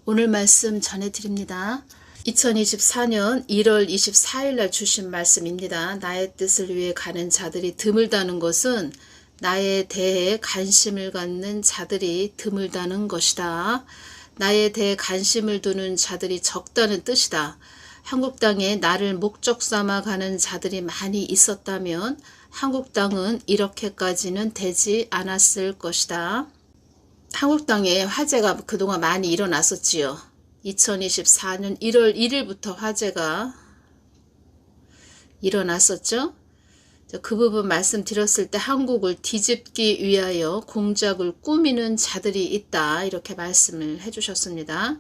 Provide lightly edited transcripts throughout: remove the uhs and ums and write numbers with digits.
오늘 말씀 전해드립니다. 2024년 1월 24일 날 주신 말씀입니다. 나의 뜻을 위해 가는 자들이 드물다는 것은 나에 대해 관심을 갖는 자들이 드물다는 것이다. 나에 대해 관심을 두는 자들이 적다는 뜻이다. 한국 땅에 나를 목적 삼아 가는 자들이 많이 있었다면 한국 땅은 이렇게까지는 되지 않았을 것이다. 한국 땅에 화재가 그동안 많이 일어났었지요. 2024년 1월 1일부터 화재가 일어났었죠. 그 부분 말씀드렸을 때 한국을 뒤집기 위하여 공작을 꾸미는 자들이 있다, 이렇게 말씀을 해주셨습니다.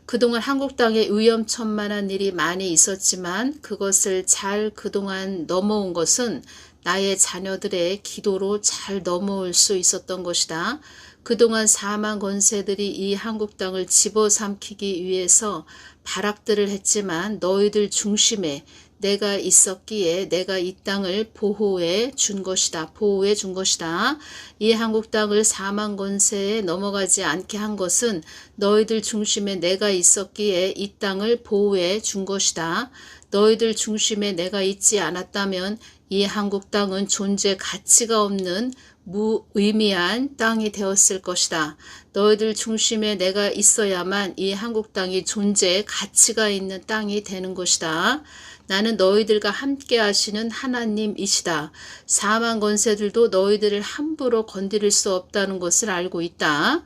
그동안 한국 땅에 위험천만한 일이 많이 있었지만 그것을 잘 그동안 넘어온 것은 나의 자녀들의 기도로 잘 넘어올 수 있었던 것이다. 그동안 사망 권세들이 이 한국 땅을 집어삼키기 위해서 발악들을 했지만 너희들 중심에 내가 있었기에 내가 이 땅을 보호해 준 것이다. 보호해 준 것이다. 이 한국 땅을 사망 권세에 넘어가지 않게 한 것은 너희들 중심에 내가 있었기에 이 땅을 보호해 준 것이다. 너희들 중심에 내가 있지 않았다면 이 한국 땅은 존재 가치가 없는 무의미한 땅이 되었을 것이다. 너희들 중심에 내가 있어야만 이 한국 땅이 존재 가치가 있는 땅이 되는 것이다. 나는 너희들과 함께 하시는 하나님이시다. 사망 권세들도 너희들을 함부로 건드릴 수 없다는 것을 알고 있다.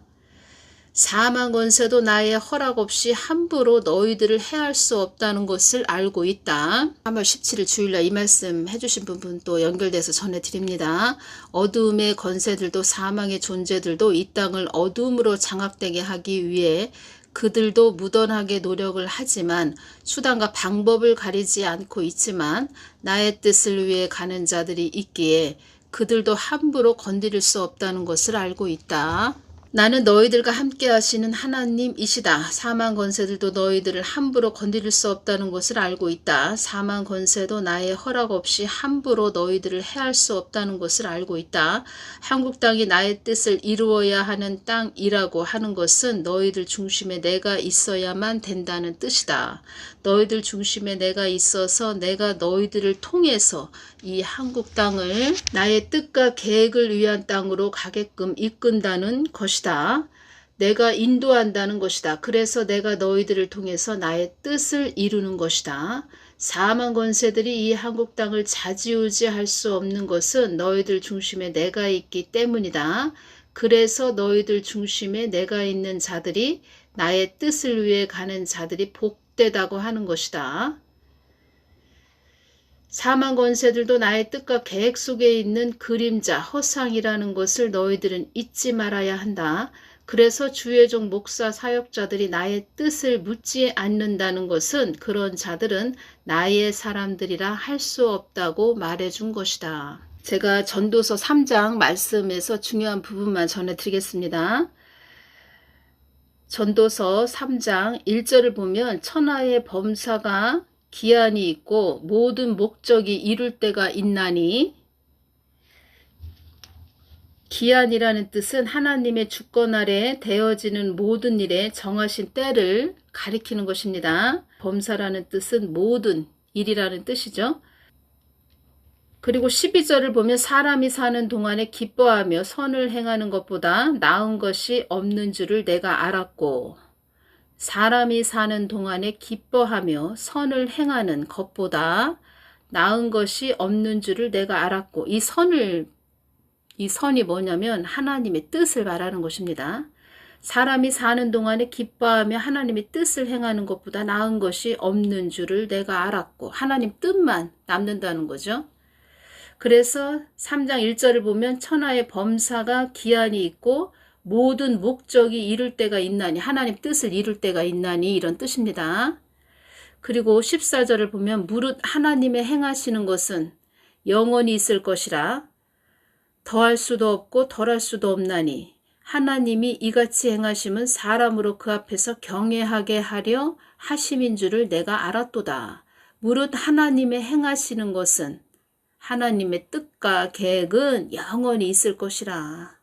사망 권세도 나의 허락 없이 함부로 너희들을 해할 수 없다는 것을 알고 있다. 3월 17일 주일날 이 말씀 해주신 부분 또 연결돼서 전해드립니다. 어두움의 권세들도 사망의 존재들도 이 땅을 어두움으로 장악되게 하기 위해 그들도 무던하게 노력을 하지만 수단과 방법을 가리지 않고 있지만 나의 뜻을 위해 가는 자들이 있기에 그들도 함부로 건드릴 수 없다는 것을 알고 있다. 나는 너희들과 함께 하시는 하나님이시다. 사망 권세들도 너희들을 함부로 건드릴 수 없다는 것을 알고 있다. 사망 권세도 나의 허락 없이 함부로 너희들을 해할 수 없다는 것을 알고 있다. 한국 땅이 나의 뜻을 이루어야 하는 땅이라고 하는 것은 너희들 중심에 내가 있어야만 된다는 뜻이다. 너희들 중심에 내가 있어서 내가 너희들을 통해서 이 한국 땅을 나의 뜻과 계획을 위한 땅으로 가게끔 이끈다는 것이다. 내가 인도한다는 것이다. 그래서 내가 너희들을 통해서 나의 뜻을 이루는 것이다. 사망 권세들이 이 한국 땅을 좌지우지할 수 없는 것은 너희들 중심에 내가 있기 때문이다. 그래서 너희들 중심에 내가 있는 자들이 나의 뜻을 위해 가는 자들이 복되다고 하는 것이다. 사망 권세들도 나의 뜻과 계획 속에 있는 그림자, 허상이라는 것을 너희들은 잊지 말아야 한다. 그래서 주의 종 목사 사역자들이 나의 뜻을 묻지 않는다는 것은 그런 자들은 나의 사람들이라 할 수 없다고 말해준 것이다. 제가 전도서 3장 말씀에서 중요한 부분만 전해드리겠습니다. 전도서 3장 1절을 보면 천하의 범사가 기한이 있고 모든 목적이 이룰 때가 있나니, 기한이라는 뜻은 하나님의 주권 아래 되어지는 모든 일에 정하신 때를 가리키는 것입니다. 범사라는 뜻은 모든 일이라는 뜻이죠. 그리고 12절을 보면 사람이 사는 동안에 기뻐하며 선을 행하는 것보다 나은 것이 없는 줄을 내가 알았고, 사람이 사는 동안에 기뻐하며 선을 행하는 것보다 나은 것이 없는 줄을 내가 알았고, 이 선이 뭐냐면 하나님의 뜻을 말하는 것입니다. 사람이 사는 동안에 기뻐하며 하나님의 뜻을 행하는 것보다 나은 것이 없는 줄을 내가 알았고, 하나님 뜻만 남는다는 거죠. 그래서 3장 1절을 보면 천하의 범사가 기한이 있고 모든 목적이 이룰 때가 있나니, 하나님 뜻을 이룰 때가 있나니, 이런 뜻입니다. 그리고 14절을 보면 무릇 하나님의 행하시는 것은 영원히 있을 것이라 더할 수도 없고 덜할 수도 없나니 하나님이 이같이 행하심은 사람으로 그 앞에서 경외하게 하려 하심인 줄을 내가 알았도다. 무릇 하나님의 행하시는 것은, 하나님의 뜻과 계획은 영원히 있을 것이라.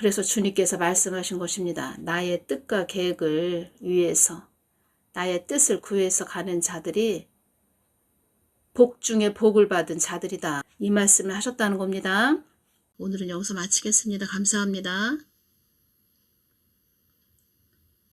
그래서 주님께서 말씀하신 것입니다. 나의 뜻과 계획을 위해서, 나의 뜻을 구해서 가는 자들이 복 중에 복을 받은 자들이다. 이 말씀을 하셨다는 겁니다. 오늘은 여기서 마치겠습니다. 감사합니다.